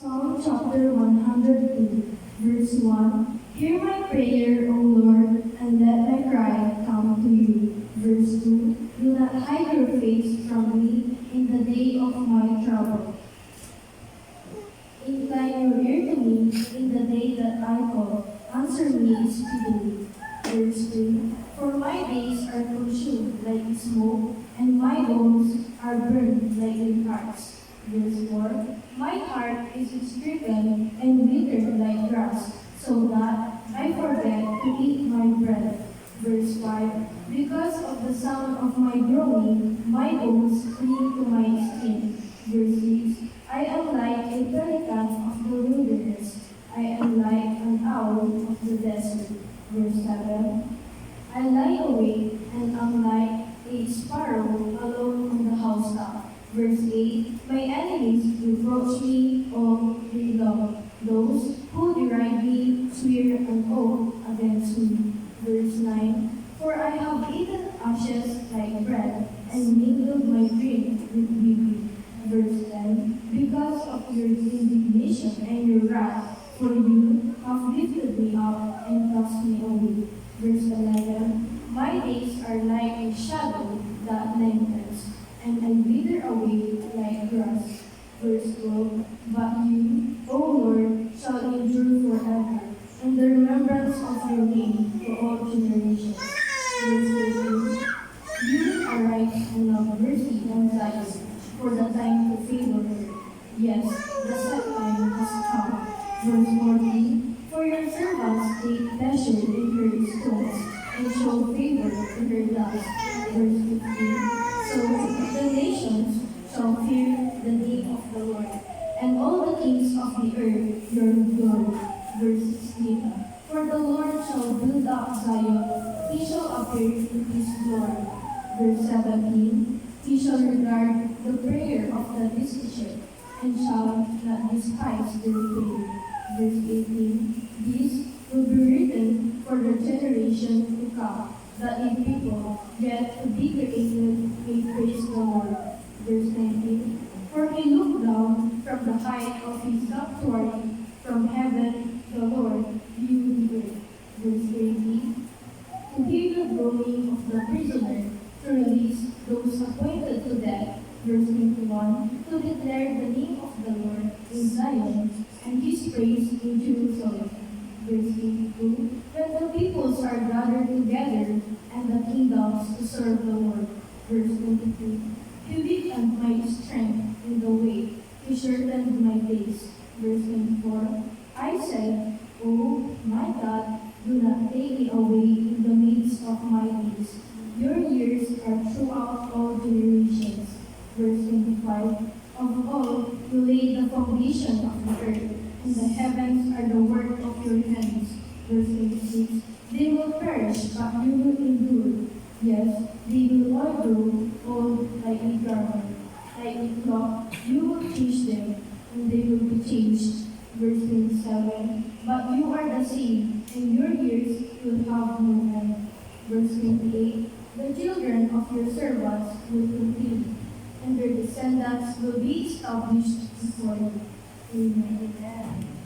Psalm chapter 102, verse 1. Hear my prayer, O Lord, and let my cry come to you. Verse 2. Do not hide your face from me in the day of my trouble. Incline your ear to me in the day that I call. Answer me speedily. Verse 3. For my days are consumed like smoke, and my bones are burned like in fires. Verse 4. My heart is stricken and withered like grass, so that I forget to eat my bread. Verse 5. Because of the sound of my groaning, my bones cling to my skin. Verse 6. I am like a pelican of the wilderness. I am like an owl of the desert. Verse 7. I lie awake and am like a sparrow alone on the housetop. Verse 8. My enemies reproach me all day long. Those who deride me swear an oath against me. Verse 9. For I have eaten ashes like bread and mingled my drink with weeping. Verse 10. Because of your indignation and your wrath, for you have lifted me up and cast me away. Verse 11. My days are like a shadow that lengthens, and I wither away like grass. Verse 12. But you, O Lord, shall endure forever, and the remembrance of your name to all generations. Verse 13. You arise and love mercy on Zion, for the time to favor her. Yes, the set time has come. Verse 14. For your servants take pleasure in her stones, and show favor to her dust. Verse 15. So the nations shall fear the name of the Lord, and all the kings of the earth your glory. Verse 16. For the Lord shall build up Zion, he shall appear in his glory. Verse 17. He shall regard the prayer of the destitute, and shall not despise their prayer. Verse 18. This will be written for the generation to come, that a people yet to be created may praise the Lord. Verse 19. For he looked down from the height of his sanctuary, from heaven the Lord viewed the earth. Verse 20. To hear the groaning of the prisoner, to release those appointed to death. Verse 21. To declare the name of the Lord in Zion, and his praise in Jerusalem. Verse 22. When the peoples are gathered together, and the kingdoms to serve the Lord. Verse 23. He weakened my strength in the way, he shortened my days. Verse 24. I said, O my God, do not take me away in the midst of my days. Your years are throughout all generations. Verse 25. Of all, you laid the foundation of the earth, and the heavens are the work of your hands. Verse 26. They will perish, but you will endure. Yes, they will all grow old like a garment. Like a cloth, you will change them, and they will be changed. Verse 27. But you are the same, and your years will have no end. Verse 28. The children of your servants will continue, and their descendants will be established before you. Amen.